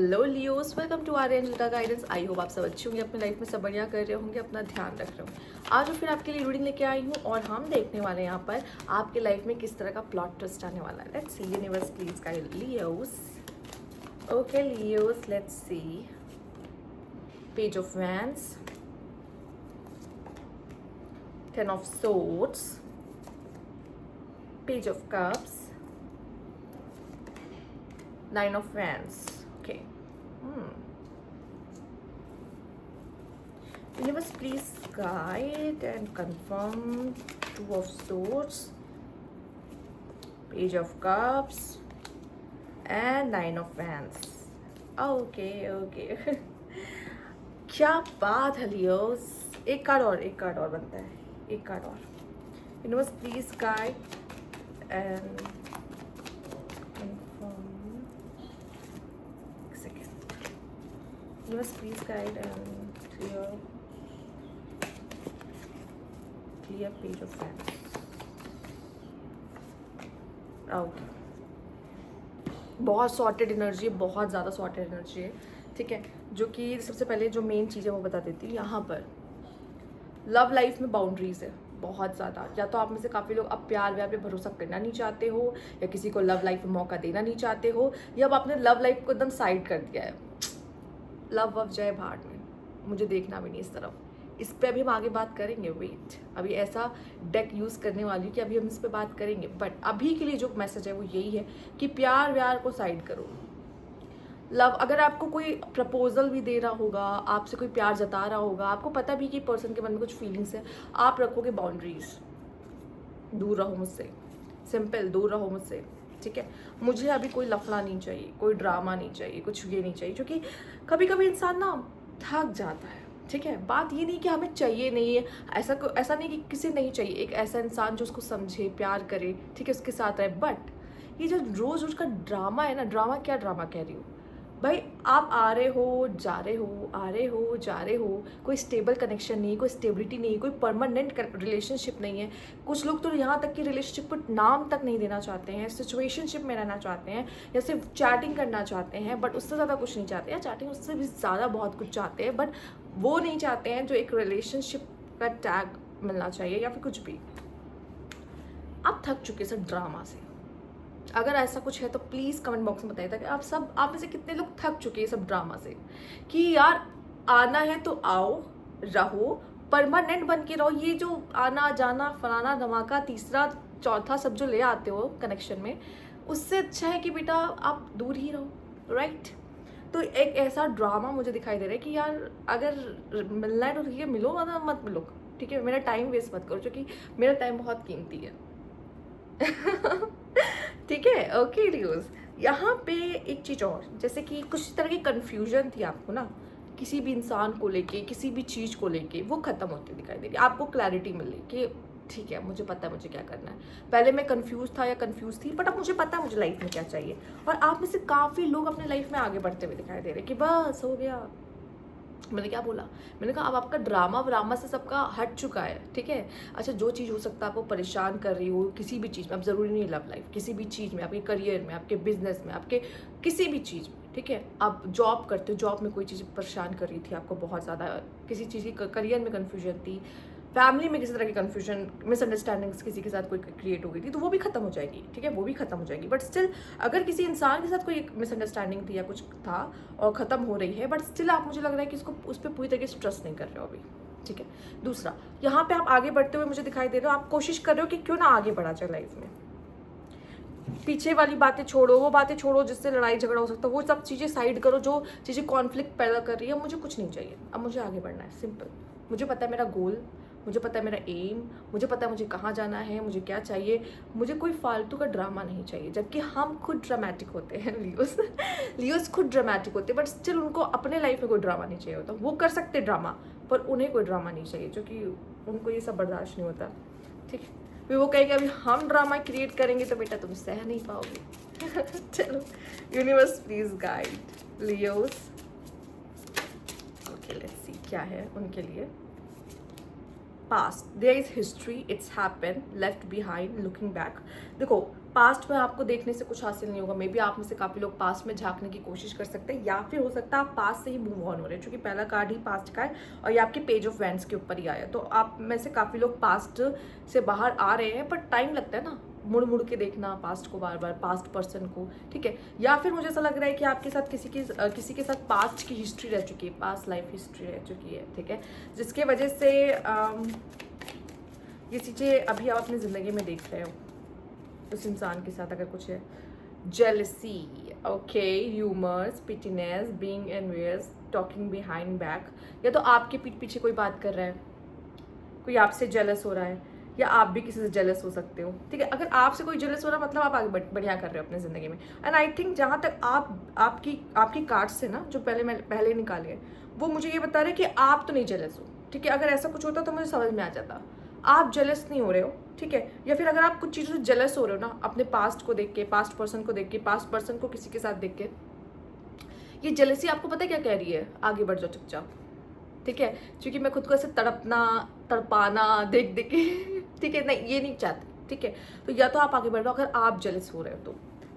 Hello Leos, welcome to our angel का guidance. I hope आप सब अच्छे होंगे, अपने लाइफ में सब बढ़िया कर रहे होंगे, अपना ध्यान रख रहे होंगे। आज मैं फिर आपके लिए रीडिंग लेके आई हूँ और हम देखने वाले हैं यहाँ पर आपके लाइफ में किस तरह का प्लॉट ट्विस्ट आने वाला है। Let's see universe please guide Leos. Okay Leos, let's see page of wands, 10 of swords, page of cups, 9 of wands. Okay. Universe, please guide and confirm 2 of swords, page of cups, and 9 of wands. Okay, okay. क्या बात है Leos. एक card और बनता है, एक card और। Universe please guide and Universe, please guide and clear page of wands. Out. बहुत सॉर्टेड एनर्जी है, बहुत ज़्यादा सॉर्टेड एनर्जी है, ठीक है। जो कि सबसे पहले जो मेन चीज़ है वो बता देती हूँ। यहाँ पर लव लाइफ में बाउंड्रीज है बहुत ज़्यादा। या तो आप में से काफ़ी लोग अब प्यार व्यार पे भरोसा करना नहीं चाहते हो, या किसी को लव लाइफ में मौका देना नहीं चाहते हो, या अब आपने लव लाइफ को एकदम साइड कर दिया है। लव वव जय भाड़ में, मुझे देखना भी नहीं इस तरफ। इस पे अभी हम आगे बात करेंगे। वेट, अभी ऐसा डेक यूज़ करने वाली हूँ कि अभी हम इस पे बात करेंगे, बट अभी के लिए जो मैसेज है वो यही है कि प्यार व्यार को साइड करो। लव, अगर आपको कोई प्रपोजल भी दे रहा होगा, आपसे कोई प्यार जता रहा होगा, आपको पता भी कि पर्सन के मन में कुछ फीलिंग्स है, आप रखोगे बाउंड्रीज। दूर रहो मुझसे, सिंपल, दूर रहो मुझसे, ठीक है। मुझे अभी कोई लफड़ा नहीं चाहिए, कोई ड्रामा नहीं चाहिए, कुछ ये नहीं चाहिए, क्योंकि कभी कभी इंसान ना थक जाता है, ठीक है। बात ये नहीं कि हमें चाहिए नहीं है, ऐसा नहीं कि किसी नहीं चाहिए एक ऐसा इंसान जो उसको समझे, प्यार करे, ठीक है, उसके साथ रहे। बट ये जो रोज रोज का ड्रामा है ना, ड्रामा क्या ड्रामा कह रही हूँ भाई, आप आ रहे हो जा रहे हो, आ रहे हो जा रहे हो, कोई स्टेबल कनेक्शन नहीं, कोई स्टेबिलिटी नहीं, कोई परमानेंट रिलेशनशिप नहीं है। कुछ लोग तो यहाँ तक कि रिलेशनशिप पर नाम तक नहीं देना चाहते हैं, सिचुएशनशिप में रहना चाहते हैं, या सिर्फ चैटिंग करना चाहते हैं, बट उससे ज़्यादा कुछ नहीं चाहते, या चैटिंग उससे भी ज़्यादा बहुत कुछ चाहते हैं, बट वो नहीं चाहते हैं जो एक रिलेशनशिप का टैग मिलना चाहिए या फिर कुछ भी। आप थक चुके सब ड्रामा से। अगर ऐसा कुछ है तो प्लीज़ कमेंट बॉक्स में बताइए, ताकि आप में से कितने लोग थक चुके हैं सब ड्रामा से, कि यार आना है तो आओ, रहो, परमानेंट बन के रहो। ये जो आना जाना फलाना धमाका तीसरा चौथा सब जो ले आते हो कनेक्शन में, उससे अच्छा है कि बेटा आप दूर ही रहो, राइट। तो एक ऐसा ड्रामा मुझे दिखाई दे रहा है कि यार अगर मिलना है तो ठीक है, मिलो, वरना मत मिलो, ठीक है। मेरा टाइम वेस्ट मत करो, क्योंकि मेरा टाइम बहुत कीमती है। ठीक है, ओके लियोस। यहाँ पे एक चीज़ और, जैसे कि कुछ तरह की कन्फ्यूजन थी आपको ना, किसी भी इंसान को लेके, किसी भी चीज़ को लेके, वो ख़त्म होती दिखाई दे रही। आपको क्लैरिटी मिल रही कि ठीक है, मुझे पता है मुझे क्या करना है। पहले मैं कंफ्यूज था या कंफ्यूज थी, बट अब मुझे पता है मुझे लाइफ में क्या चाहिए। और आप में से काफ़ी लोग अपने लाइफ में आगे बढ़ते हुए दिखाई दे रहे कि बस हो गया। मैंने क्या बोला, मैंने कहा अब आपका ड्रामा से सबका हट चुका है, ठीक है। अच्छा, जो चीज़ हो सकता है आपको परेशान कर रही हो किसी भी चीज़ में, अब ज़रूरी नहीं लव लाइफ, किसी भी चीज़ में, आपके करियर में, आपके बिजनेस में, आपके किसी भी चीज़ में, ठीक है। आप जॉब करते हो, जॉब में कोई चीज़ परेशान कर रही थी आपको बहुत ज़्यादा, किसी चीज़ की करियर में कन्फ्यूजन थी, फैमिली में किसी तरह की कन्फ्यूजन, मिसअंडरस्टैंडिंग्स किसी के साथ कोई क्रिएट हो गई थी, तो वो भी खत्म हो जाएगी, ठीक है, वो भी खत्म हो जाएगी। बट स्टिल अगर किसी इंसान के साथ कोई मिसअंडरस्टैंडिंग थी या कुछ था और ख़त्म हो रही है, बट स्टिल आप, मुझे लग रहा है कि उसको उस पर पूरी तरीके से ट्रस्ट नहीं कर रहे हो अभी, ठीक है। दूसरा, यहाँ पे आप आगे बढ़ते हुए मुझे दिखाई दे रहे हो, आप कोशिश कर रहे हो कि क्यों ना आगे बढ़ा जाए लाइफ में। पीछे वाली बातें छोड़ो, वो बातें छोड़ो जिससे लड़ाई झगड़ा हो सकता है, वो सब चीज़ें साइड करो जो चीज़ें कॉन्फ्लिक्ट पैदा कर रही है। मुझे कुछ नहीं चाहिए, अब मुझे आगे बढ़ना है, सिंपल। मुझे पता है मेरा गोल, मुझे पता है मेरा एम, मुझे पता है मुझे कहाँ जाना है, मुझे क्या चाहिए। मुझे कोई फालतू का ड्रामा नहीं चाहिए, जबकि हम खुद ड्रामेटिक होते हैं लियोस खुद ड्रामेटिक होते हैं, बट स्टिल उनको अपने लाइफ में कोई ड्रामा नहीं चाहिए होता। वो कर सकते ड्रामा, पर उन्हें कोई ड्रामा नहीं चाहिए, जो कि उनको ये सब बर्दाश्त नहीं होता, ठीक है। फिर वो कहेंगे अभी हम ड्रामा क्रिएट करेंगे तो बेटा तुम सह नहीं पाओगे। चलो, universe please guide Leos. Okay, let's see क्या है उनके लिए। Past, there is history, it's happen, left behind, looking back. देखो, पास्ट में आपको देखने से कुछ हासिल नहीं होगा। मे बी आप में से काफ़ी लोग पास्ट में झांकने की कोशिश कर सकते हैं, या फिर हो सकता है आप पास्ट से ही मूव ऑन हो रहे हैं, क्योंकि पहला कार्ड ही पास्ट का है और ये आपके पेज ऑफ वैंड्स के ऊपर ही आया। तो आप में से काफ़ी लोग पास्ट से बाहर आ रहे हैं, पर टाइम लगता है ना मुड़ मुड़ के देखना पास्ट को, बार बार पास्ट पर्सन को, ठीक है। या फिर मुझे ऐसा लग रहा है कि आपके साथ किसी के साथ पास्ट की हिस्ट्री रह चुकी है, पास्ट लाइफ हिस्ट्री रह चुकी है, ठीक है, जिसके वजह से ये चीज़ें अभी आप अपनी ज़िंदगी में देख रहे हो। उस इंसान के साथ अगर कुछ है, jealousy, okay, humours, pettiness, being envious, talking behind back, या तो आपके पीठ पीछे कोई बात कर रहा है, कोई आपसे जेलस हो रहा है, या आप भी किसी से जेलस हो सकते हो, ठीक है। अगर आपसे कोई जेलस हो रहा है मतलब आप आगे बढ़िया कर रहे हो अपनी ज़िंदगी में। एंड आई थिंक जहाँ तक आपकी कार्ड्स है ना जो पहले निकाले हैं, वो मुझे ये बता रहे हैं कि आप तो नहीं जेलस हो, ठीक है। अगर ऐसा कुछ होता तो मुझे समझ में आ जाता, आप जेलस नहीं हो रहे हो, ठीक है। या फिर अगर आप कुछ चीज़ों से जेलस हो रहे हो ना, अपने पास्ट को देख के, पास्ट पर्सन को देख के, पास्ट पर्सन को किसी के साथ देख के, ये जेलसी आपको पता है क्या कह रही है? आगे बढ़ जाओ चुपचाप, ठीक है। क्योंकि मैं खुद को ऐसे तड़पाना देख देख के ठीक है, नहीं ये नहीं चाहती, ठीक है। तो या तो आप आगे बढ़ रहे हो अगर आप जेलस हो रहे हो तो,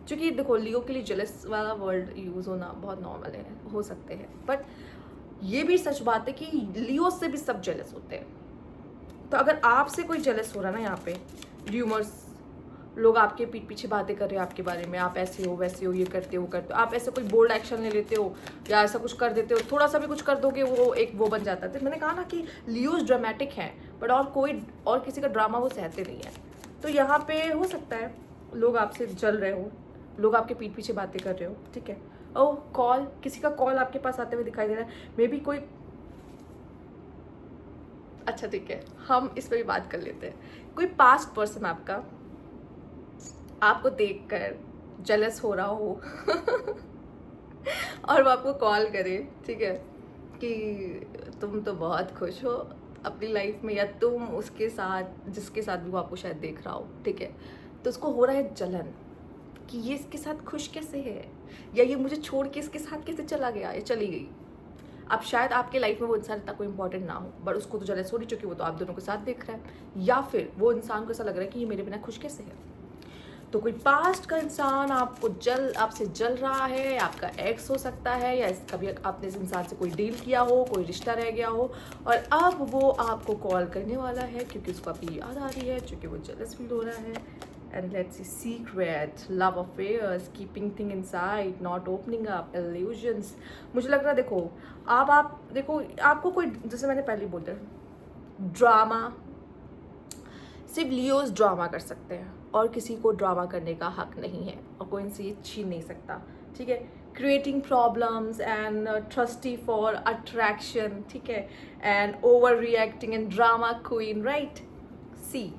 क्योंकि देखो लियो के लिए जेलस वाला वर्ड यूज़ होना बहुत नॉर्मल है, हो सकते हैं, बट ये भी सच बात है कि लियो से भी सब जेलस होते हैं। तो अगर आपसे कोई जेलस हो रहा है ना, यहाँ पे र्यूमर्स, लोग आपके पीठ पीछे बातें कर रहे हैं आपके बारे में, आप ऐसे हो वैसे हो, ये करते हो वो करते हो, आप ऐसे कोई बोल्ड एक्शन ले लेते हो या ऐसा कुछ कर देते हो, थोड़ा सा भी कुछ कर दोगे वो एक वो बन जाता है। तो मैंने कहा ना कि लियोज ड्रामेटिक हैं, बट और किसी का ड्रामा वो सहते नहीं है। तो यहाँ पे हो सकता है लोग आपसे जल रहे हो, लोग आपके पीठ पीछे बातें कर रहे हो, ठीक है। ओह कॉल, किसी का कॉल आपके पास आते हुए दिखाई दे रहा है, मे बी कोई, अच्छा ठीक है हम इस पर भी बात कर लेते हैं। कोई पास्ट पर्सन आपको देखकर जेलस हो रहा हो और वो आपको कॉल करे, ठीक है, कि तुम तो बहुत खुश हो अपनी लाइफ में, या तुम उसके साथ जिसके साथ भी वो आपको शायद देख रहा हो, ठीक है, तो उसको हो रहा है जलन कि ये इसके साथ खुश कैसे है, या ये मुझे छोड़ के इसके साथ कैसे चला गया या चली गई। अब शायद आपके लाइफ में वो इंसान इतना कोई इंपॉर्टेंट ना हो, बट उसको तो जेलस हो रही, चूंकि वो तो आप दोनों के साथ देख रहा है, या फिर वो इंसान को ऐसा लग रहा है कि ये मेरे बिना खुश कैसे है। तो कोई पास्ट का इंसान आपसे जल रहा है, आपका एक्स हो सकता है, या कभी आपने इस इंसान से कोई डील किया हो, कोई रिश्ता रह गया हो, और अब वो आपको कॉल करने वाला है क्योंकि उसको आपकी याद आ रही है, क्योंकि वो जेलस फील हो रहा है। And let's see, secret, love affairs, keeping thing inside, not opening up, illusions. मुझे लग रहा है देखो आप देखो आपको कोई, जैसे मैंने पहले बोला, ड्रामा, सिर्फ लियोज ड्रामा कर सकते हैं और किसी को ड्रामा करने का हक नहीं है और कोई इनसे ये छीन नहीं सकता, ठीक है। Creating problems and thirsty for attraction, ठीक है, and overreacting and drama queen, right. See,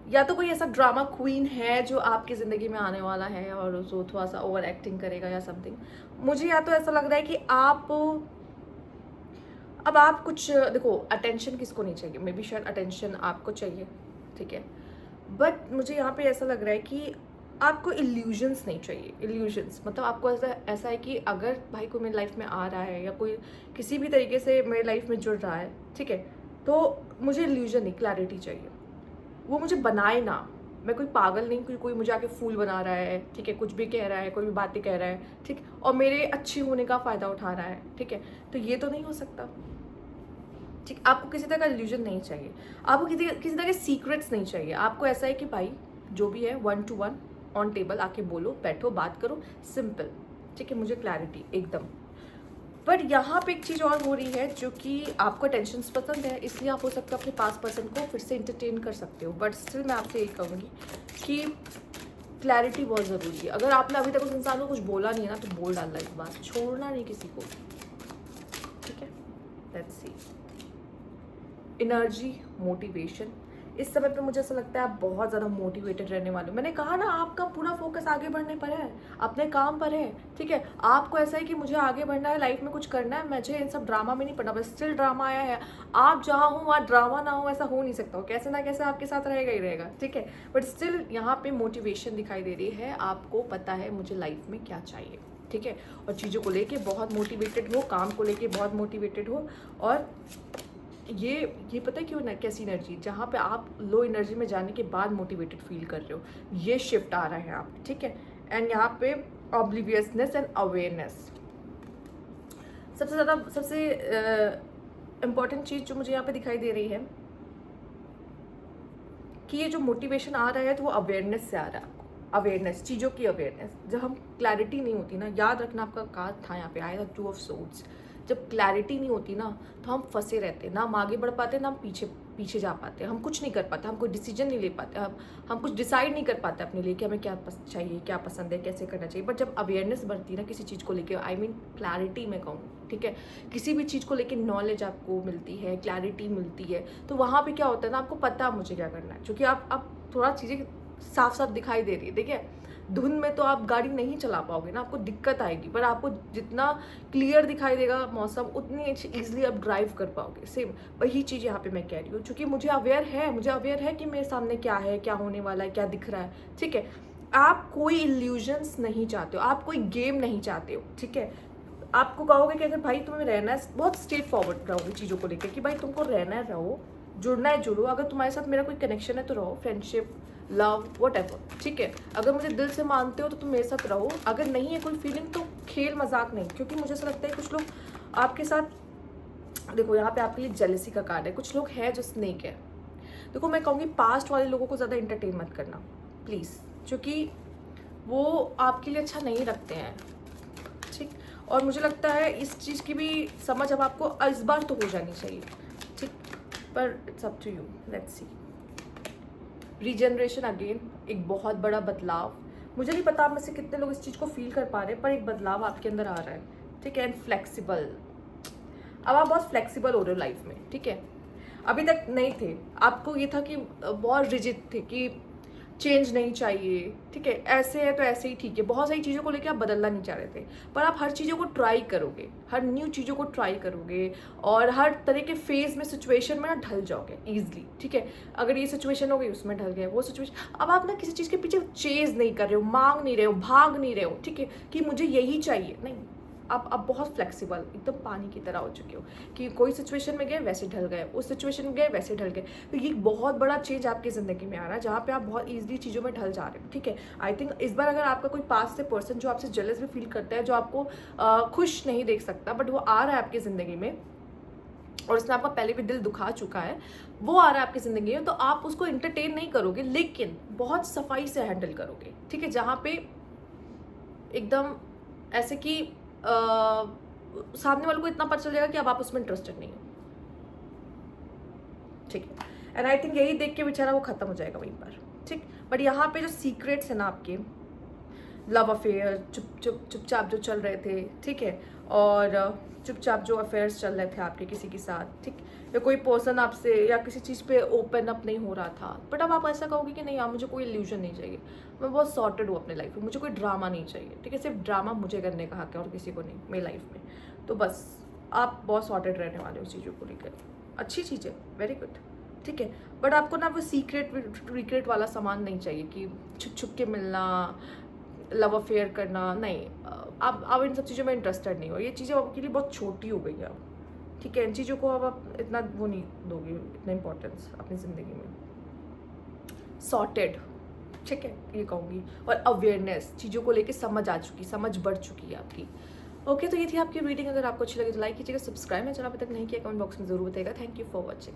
या तो कोई ऐसा ड्रामा क्वीन है जो आपकी ज़िंदगी में आने वाला है और जो थोड़ा सा ओवर एक्टिंग करेगा या समथिंग। मुझे या तो ऐसा लग रहा है कि अब आप कुछ देखो, अटेंशन किसको नहीं चाहिए, मे बी शायद अटेंशन आपको चाहिए, ठीक है, बट मुझे यहाँ पे ऐसा लग रहा है कि आपको इल्यूजन्स नहीं चाहिए। इल्यूजन्स मतलब आपको ऐसा है कि अगर भाई कोई मेरी लाइफ में आ रहा है या कोई किसी भी तरीके से मेरी लाइफ में जुड़ रहा है, ठीक है, तो मुझे इल्यूजन नहीं, क्लैरिटी चाहिए। वो मुझे बनाए ना, मैं कोई पागल नहीं, कोई मुझे आके फूल बना रहा है, ठीक है, कुछ भी कह रहा है, कोई भी बातें कह रहा है, ठीक, और मेरे अच्छे होने का फ़ायदा उठा रहा है, ठीक है, तो ये तो नहीं हो सकता, ठीक। आपको किसी तरह का इल्यूजन नहीं चाहिए, आपको किसी तरह के सीक्रेट्स नहीं चाहिए। आपको ऐसा है कि भाई जो भी है 1 to 1 ऑन टेबल आके बोलो, बैठो, बात करो, सिंपल, ठीक है, मुझे क्लैरिटी एकदम। बट यहाँ पे एक चीज़ और हो रही है जो कि आपको टेंशन पसंद है, इसलिए आप हो सकता है अपने पास पर्सन को फिर से इंटरटेन कर सकते हो, बट स्टिल मैं आपसे यही कहूँगी कि क्लैरिटी बहुत ज़रूरी है। अगर आपने अभी तक उस इंसान को कुछ बोला नहीं है ना, तो बोल डालना, इस बात छोड़ना नहीं किसी को, ठीक है। लेट्स सी, एनर्जी, मोटिवेशन, इस समय पे मुझे ऐसा लगता है आप बहुत ज़्यादा मोटिवेटेड रहने वाले हो। मैंने कहा ना, आपका पूरा फोकस आगे बढ़ने पर है, अपने काम पर है, ठीक है। आपको ऐसा है कि मुझे आगे बढ़ना है, लाइफ में कुछ करना है, मुझे इन सब ड्रामा में नहीं पड़ना, बस स्टिल ड्रामा आया है। आप जहाँ हो वहाँ ड्रामा ना हो, ऐसा हो नहीं सकता हो, कैसे ना कैसे आपके साथ रहेगा ही रहेगा, ठीक है। बट स्टिल यहाँ पे मोटिवेशन दिखाई दे रही है, आपको पता है मुझे लाइफ में क्या चाहिए, ठीक है, और चीज़ों को लेके बहुत मोटिवेटेड हो, काम को लेके बहुत मोटिवेटेड हो, और ये पता है क्यों ना, कैसी एनर्जी, जहाँ पे आप लो एनर्जी में जाने के बाद मोटिवेटेड फील कर रहे हो, ये शिफ्ट आ रहा है यहाँ पे, ठीक है। एंड यहाँ पे ऑब्लिवियसनेस एंड अवेयरनेस सबसे इम्पॉर्टेंट चीज़ जो मुझे यहाँ पे दिखाई दे रही है कि ये जो मोटिवेशन आ रहा है तो वो अवेयरनेस से आ रहा है। अवेयरनेस, चीज़ों की अवेयरनेस। जब हम क्लैरिटी नहीं होती ना, याद रखना आपका कार्ड था यहाँ पे, आया था 2 ऑफ सोर्ड्स। जब क्लैरिटी नहीं होती ना तो हम फंसे रहते हैं, ना हम आगे बढ़ पाते, ना हम पीछे जा पाते, हम कुछ नहीं कर पाते, हम कोई डिसीजन नहीं ले पाते, हम कुछ डिसाइड नहीं कर पाते अपने लिए कि हमें क्या चाहिए, क्या पसंद है, कैसे करना चाहिए। बट जब अवेयरनेस बढ़ती है ना किसी चीज़ को लेकर, आई मीन क्लैरिटी मैं कहूँ, ठीक है, किसी भी चीज़ को लेकर नॉलेज आपको मिलती है, क्लैरिटी मिलती है, तो वहाँ पर क्या होता है ना, आपको पता है मुझे क्या करना है, क्योंकि आप थोड़ा चीज़ें साफ साफ दिखाई दे रही है। देखिए, धुंध में तो आप गाड़ी नहीं चला पाओगे ना, आपको दिक्कत आएगी, पर आपको जितना क्लियर दिखाई देगा मौसम, उतनी ईजिली आप ड्राइव कर पाओगे। सेम वही चीज़ यहाँ पे मैं कह रही हूँ, क्योंकि मुझे अवेयर है कि मेरे सामने क्या है, क्या होने वाला है, क्या दिख रहा है, ठीक है। आप कोई इल्यूजन्स नहीं चाहते हो, आप कोई गेम नहीं चाहते हो, ठीक है। आपको कहोगे कि अगर भाई तुम्हें रहना है, बहुत स्ट्रेट फॉरवर्ड रहोगे चीज़ों को लेकर कि भाई तुमको रहना है रहो, जुड़ना है जुड़ो, अगर तुम्हारे साथ मेरा कोई कनेक्शन है तो रहो, फ्रेंडशिप, लव, व्हाटएवर, ठीक है। अगर मुझे दिल से मानते हो तो तुम मेरे साथ रहो, अगर नहीं है कोई फीलिंग तो खेल मजाक नहीं, क्योंकि मुझे ऐसा लगता है कुछ लोग आपके साथ, देखो यहाँ पे आपके लिए जेलसी का कार्ड है, कुछ लोग हैं जो स्नेक है। देखो मैं कहूँगी पास्ट वाले लोगों को ज़्यादा इंटरटेन मत करना प्लीज़, क्योंकि वो आपके लिए अच्छा नहीं रखते हैं, ठीक। और मुझे लगता है इस चीज़ की भी समझ अब आपको इस बार तो हो जानी चाहिए, ठीक, पर it's up to you, let's see. Regeneration again, एक बहुत बड़ा बदलाव। मुझे नहीं पता आप में से कितने लोग इस चीज़ को फील कर पा रहे हैं, पर एक बदलाव आपके अंदर आ रहा है, ठीक है। एंड फ्लेक्सिबल, अब आप बहुत फ्लेक्सिबल हो रहे हो लाइफ में, ठीक है। अभी तक नहीं थे, आपको ये था कि बहुत रिजिड थे कि चेंज नहीं चाहिए, ठीक है, ऐसे है तो ऐसे ही ठीक है, बहुत सारी चीज़ों को लेकर आप बदलना नहीं चाह रहे थे, पर आप हर चीज़ों को ट्राई करोगे, हर न्यू चीज़ों को ट्राई करोगे, और हर तरह के फेज में, सिचुएशन में ना ढल जाओगे ईजिली, ठीक है। अगर ये सिचुएशन हो गई उसमें ढल गए, वो सिचुएशन, अब आप ना किसी चीज़ के पीछे चेज नहीं कर रहे हो, मांग नहीं रहे हो, भाग नहीं रहे हो, ठीक है, कि मुझे यही चाहिए, नहीं। आप बहुत फ्लेक्सिबल, एकदम पानी की तरह हो चुके हो कि कोई सिचुएशन में गए वैसे ढल गए, उस सिचुएशन में गए वैसे ढल गए। तो ये बहुत बड़ा चेंज आपकी ज़िंदगी में आ रहा है, जहाँ पे आप बहुत ईजिली चीज़ों में ढल जा रहे हो, ठीक है। आई थिंक इस बार अगर आपका कोई पास से पर्सन जो आपसे जेलस भी फील करता है, जो आपको खुश नहीं देख सकता, बट वो आ रहा है आपकी ज़िंदगी में, और उसने आपका पहले भी दिल दुखा चुका है, वो आ रहा है आपकी ज़िंदगी में, तो आप उसको इंटरटेन नहीं करोगे, लेकिन बहुत सफाई से हैंडल करोगे, ठीक है। जहाँ पे एकदम ऐसे कि सामने वाले को इतना पता चल जाएगा कि अब आप उसमें इंटरेस्टेड नहीं हो, ठीक है। एंड आई थिंक यही देख के बेचारा वो खत्म हो जाएगा वहीं पर, ठीक। बट यहाँ पे जो सीक्रेट्स हैं ना आपके, लव अफेयर, चुपचाप जो चल रहे थे, ठीक है, और चुपचाप जो अफेयर्स चल रहे थे आपके किसी के साथ, ठीक, या कोई पर्सन आपसे या किसी चीज़ पे ओपन अप नहीं हो रहा था, बट अब आप ऐसा कहोगे कि नहीं यार मुझे कोई इल्यूजन नहीं चाहिए, मैं बहुत सॉर्टेड हूँ अपने लाइफ में, मुझे कोई ड्रामा नहीं चाहिए, ठीक है। सिर्फ ड्रामा मुझे करने का हक है और किसी को नहीं मेरी लाइफ में, तो बस आप बहुत सॉर्टेड रहने वाले हो चीज़ों को लेकर, अच्छी चीज़ है, वेरी गुड, ठीक है। बट आपको ना वो सीक्रेट वाला सामान नहीं चाहिए कि छुप छुप के मिलना, लव अफेयर करना, नहीं। आप इन सब चीज़ों में इंटरेस्टेड नहीं हो, ये चीज़ें आपके लिए बहुत छोटी हो गई है, ठीक है। इन चीज़ों को अब आप इतना वो नहीं दोगे, इतना इंपॉर्टेंस अपनी ज़िंदगी में। सॉर्टेड, ठीक है, ये कहूँगी, और अवेयरनेस, चीज़ों को लेके समझ आ चुकी, समझ बढ़ चुकी है आपकी। ओके, तो ये थी आपकी रीडिंग। अगर आपको अच्छी लगी तो लाइक कीजिएगा, सब्सक्राइब मेरे चैनल अभी तक नहीं किया, कमेंट बॉक्स में जरूर बताइएगा। Thank you for watching.